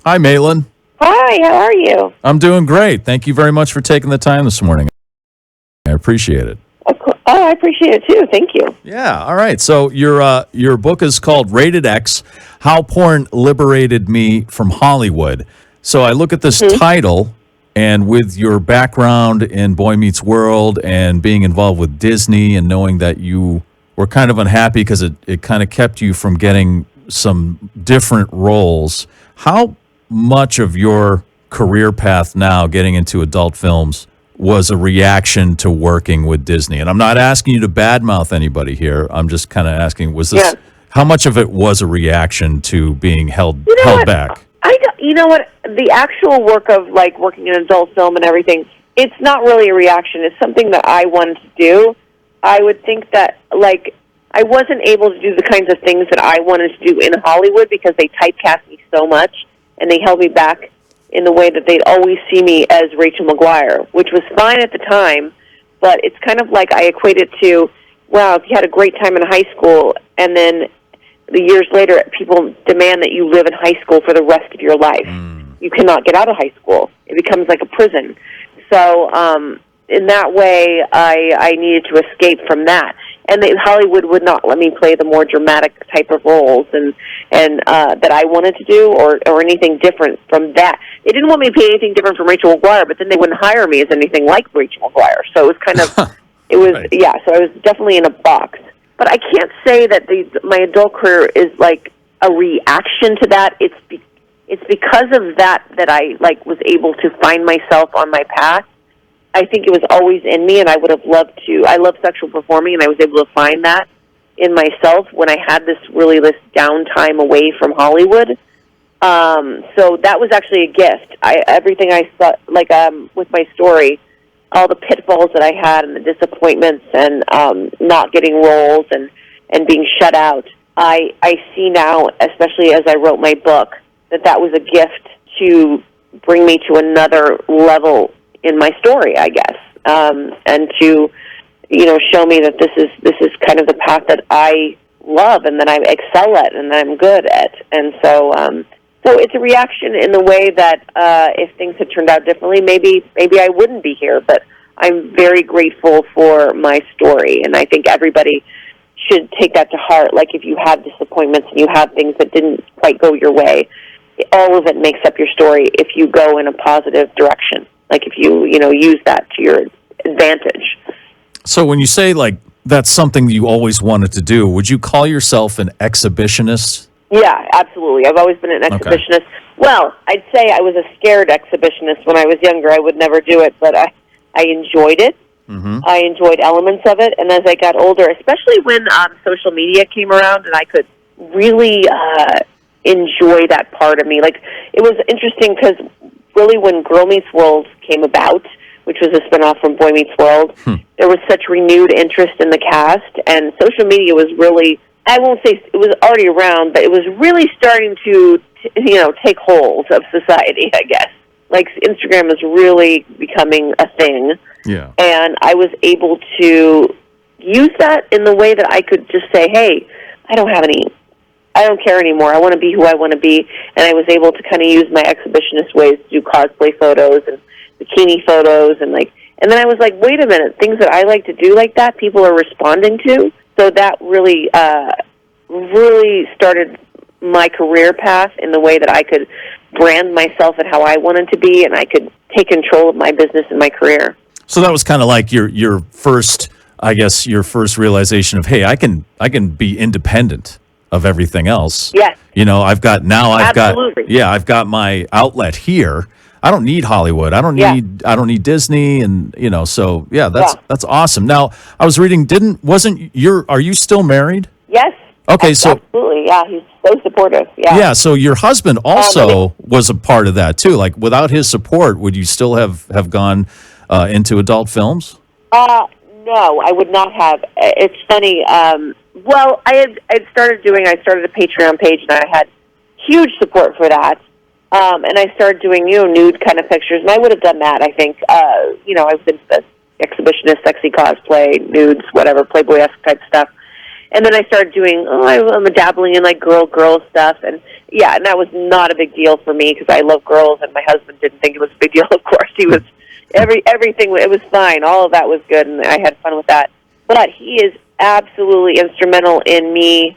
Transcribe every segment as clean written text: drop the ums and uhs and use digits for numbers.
Hi, Maitland. Hi, how are you? I'm doing great. Thank you very much for taking the time this morning. I appreciate it. I appreciate it too. Thank you. Yeah, all right. So your book is called Rated X, How Porn Liberated Me from Hollywood. So I look at this title, and with your background in Boy Meets World and being involved with Disney and knowing that you were kind of unhappy because it kind of kept you from getting some different roles, how much of your career path now getting into adult films was a reaction to working with Disney? And I'm not asking you to badmouth anybody here. I'm just kind of asking, how much of it was a reaction to being held back? You know what? The actual work of like working in adult film and everything, it's not really a reaction. It's something that I wanted to do. I would think that like I wasn't able to do the kinds of things that I wanted to do in Hollywood because they typecast me so much and they held me back in the way that they'd always see me as Rachel McGuire, which was fine at the time, but it's kind of like I equate it to, wow, if you had a great time in high school, and then the years later, people demand that you live in high school for the rest of your life. You cannot get out of high school. It becomes like a prison. So in that way, I needed to escape from that. And Hollywood would not let me play the more dramatic type of roles and that I wanted to do or anything different from that. They didn't want me to play anything different from Rachel McGuire, but then they wouldn't hire me as anything like Rachel McGuire. So it was kind of, so I was definitely in a box. But I can't say that my adult career is like a reaction to that. It's because of that I like was able to find myself on my path. I think it was always in me, and I would have loved to. I love sexual performing, and I was able to find that in myself when I had this downtime away from Hollywood. So that was actually a gift. Everything I saw, with my story, all the pitfalls that I had and the disappointments and not getting roles and being shut out, I see now, especially as I wrote my book, that was a gift to bring me to another level in my story, I guess, and to, show me that this is kind of the path that I love and that I excel at and that I'm good at. And so it's a reaction in the way that if things had turned out differently, maybe I wouldn't be here. But I'm very grateful for my story, and I think everybody should take that to heart. Like if you have disappointments and you have things that didn't quite go your way, all of it makes up your story if you go in a positive direction. Like if you use that to your advantage. So when you say like that's something you always wanted to do, would you call yourself an exhibitionist? Yeah, absolutely. I've always been an exhibitionist. Okay. Well, I'd say I was a scared exhibitionist when I was younger. I would never do it, but I enjoyed it. Mm-hmm. I enjoyed elements of it. And as I got older, especially when social media came around and I could really enjoy that part of me. Like, it was interesting because really when Girl Meets World came about, which was a spinoff from Boy Meets World, there was such renewed interest in the cast, and social media was really, I won't say it was already around, but it was really starting to take hold of society, I guess. Like, Instagram is really becoming a thing. Yeah. And I was able to use that in the way that I could just say, hey, I don't care anymore. I want to be who I want to be. And I was able to kind of use my exhibitionist ways to do cosplay photos and bikini photos. And then I was like, wait a minute, things that I like to do like that, people are responding to. So that really, really started my career path in the way that I could brand myself and how I wanted to be, and I could take control of my business and my career. So that was kind of like your first realization of, hey, I can be independent of everything else. Yes. I've got my outlet here. I don't need Hollywood. I don't need Disney, and so that's awesome. Now, I was reading, are you still married? Yes. Okay, absolutely. Yeah, he's so supportive. Yeah. Yeah, so your husband also was a part of that too. Like, without his support, would you still have gone into adult films? No, I would not have. It's funny. Well, I started a Patreon page, and I had huge support for that. And I started doing, nude kind of pictures, and I would have done that, I think. I was into the exhibitionist, sexy cosplay, nudes, whatever, Playboy-esque type stuff. And then I started doing, I'm dabbling in, like, girl stuff. And, yeah, and that was not a big deal for me because I love girls, and my husband didn't think it was a big deal. Of course, he was everything. It was fine. All of that was good, and I had fun with that. But he is absolutely instrumental in me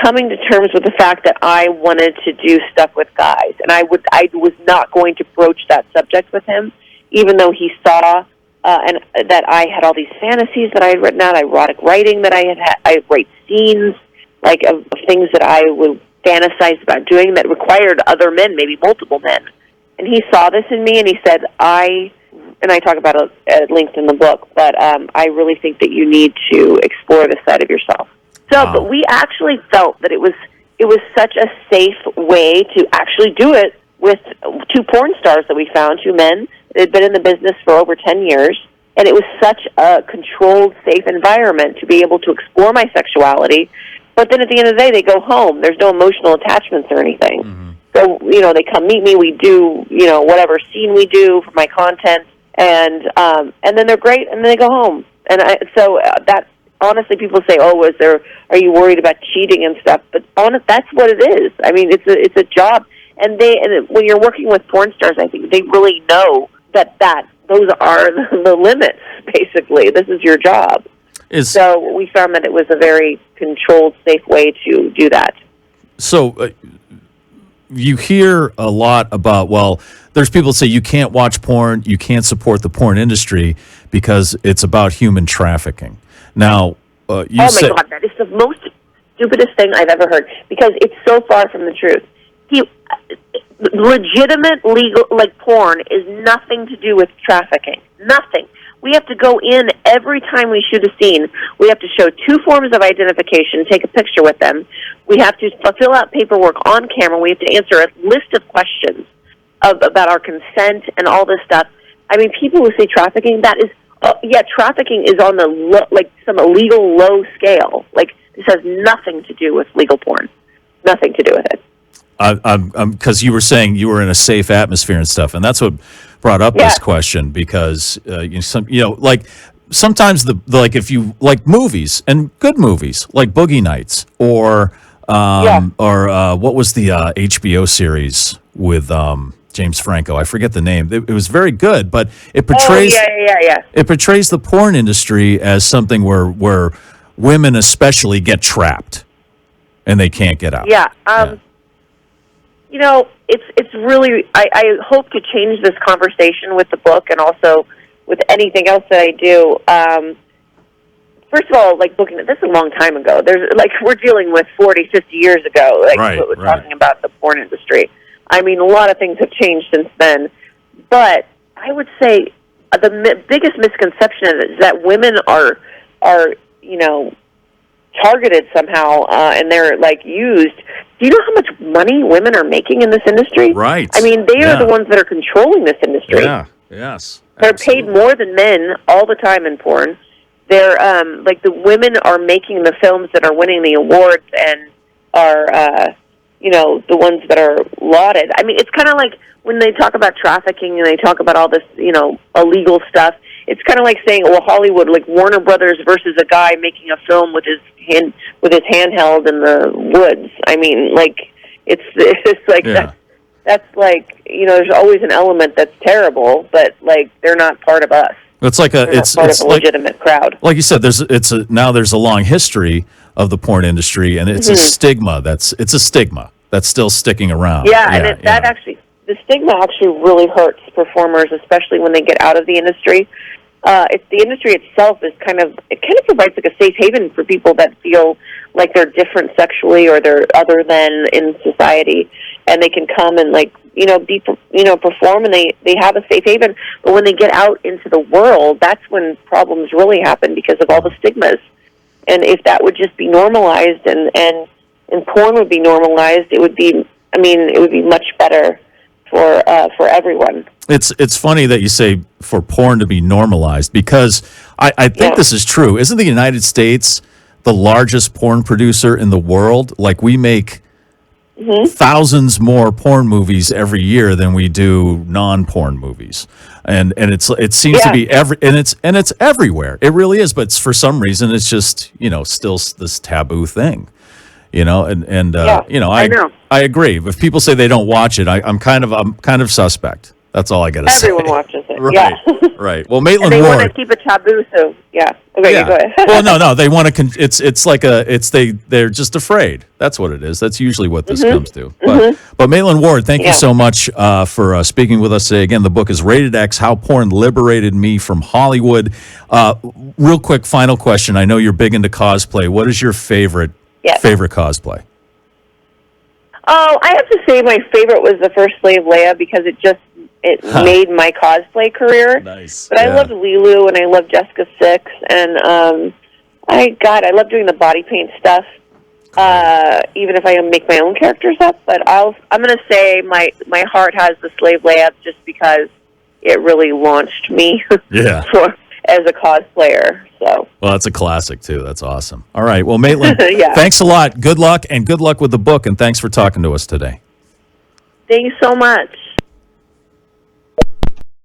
coming to terms with the fact that I wanted to do stuff with guys, and I was not going to broach that subject with him, even though he saw and that I had all these fantasies that I had written out, erotic writing that I had. I write scenes like of things that I would fantasize about doing that required other men, maybe multiple men. And he saw this in me, and he said, and I talk about it at length in the book, but I really think that you need to explore this side of yourself. So, But we actually felt that it was such a safe way to actually do it with two porn stars that we found, two men that had been in the business for over 10 years. And it was such a controlled, safe environment to be able to explore my sexuality. But then at the end of the day, they go home. There's no emotional attachments or anything. Mm-hmm. So, they come meet me. We do, whatever scene we do for my content. And then they're great, and then they go home. And that, honestly, people say, are you worried about cheating and stuff? But that's what it is. I mean, it's a job. And when you're working with porn stars, I think they really know that those are the limits, basically. This is your job. So we found that it was a very controlled, safe way to do that. So you hear a lot about, there's people that say you can't watch porn, you can't support the porn industry because it's about human trafficking. Now, God, that is the most stupidest thing I've ever heard because it's so far from the truth. Legitimate legal porn is nothing to do with trafficking. Nothing. We have to go in every time we shoot a scene. We have to show two forms of identification, take a picture with them. We have to fill out paperwork on camera. We have to answer a list of questions about our consent and all this stuff. I mean, people who say trafficking, that is, trafficking is on the some illegal low scale. This has nothing to do with legal porn. Nothing to do with it. Because you were saying you were in a safe atmosphere and stuff, and that's what brought up this question. Because sometimes if you like movies and good movies like Boogie Nights or what was the HBO series with James Franco? I forget the name. It was very good, but it portrays it portrays the porn industry as something where women especially get trapped and they can't get out. It's really, I hope to change this conversation with the book and also with anything else that I do. First of all, booking, this is a long time ago. We're dealing with 40, 50 years ago, we're talking about the porn industry. I mean, a lot of things have changed since then. But I would say the biggest misconception is that women are targeted somehow, and they're used. Do you know how much money women are making in this industry? Right. I mean, they are the ones that are controlling this industry. Yeah. Yes. They're paid more than men all the time in porn. They're the women are making the films that are winning the awards and are the ones that are lauded. I mean, it's kind of like when they talk about trafficking and they talk about all this illegal stuff. It's kind of like saying, Hollywood, Warner Brothers versus a guy making a film with his handheld in the woods. I mean, it's like that. That's there's always an element that's terrible, but they're not part of us. It's like it's part of a legitimate crowd. Like you said, there's a long history of the porn industry, and it's a stigma that's still sticking around. Actually, the stigma actually really hurts performers, especially when they get out of the industry. It's the industry itself is kind of provides a safe haven for people that feel like they're different sexually or they're other than in society, and they can come and perform, and they have a safe haven. But when they get out into the world, that's when problems really happen because of all the stigmas. And if that would just be normalized and porn would be normalized, it would be much better for everyone. It's funny that you say for porn to be normalized because I think this is true. Isn't the United States the largest porn producer in the world? We make thousands more porn movies every year than we do non-porn movies, and it seems to be it's everywhere. It really is, but for some reason it's just still this taboo thing. You know, and Yeah, you know, I know. I agree. If people say they don't watch it, I'm kind of suspect. That's all I got to say. Everyone watches it. Right, Yeah. right. Well, And Maitland they want to Ward. keep it taboo, so yeah. Okay, Yeah. go ahead. Well, no. They want to. It's like they're just afraid. That's what it is. That's usually what this comes to. But Maitland Ward, thank you Yeah. so much for speaking with us today. Again, the book is Rated X: How Porn Liberated Me from Hollywood. Real quick, final question. I know you're big into cosplay. What is your favorite cosplay? Oh, I have to say my favorite was the first Slave Leia because it made my cosplay career. Nice. But I loved Lilu and I loved Jessica Six and I love doing the body paint stuff. Even if I make my own characters up, but I'm going to say my heart has the Slave Leia just because it really launched me Yeah. as a cosplayer. So. Well, that's a classic too. That's awesome. All right. Well, Maitland, Yeah. thanks a lot. Good luck with the book, and thanks for talking to us today. Thank you so much.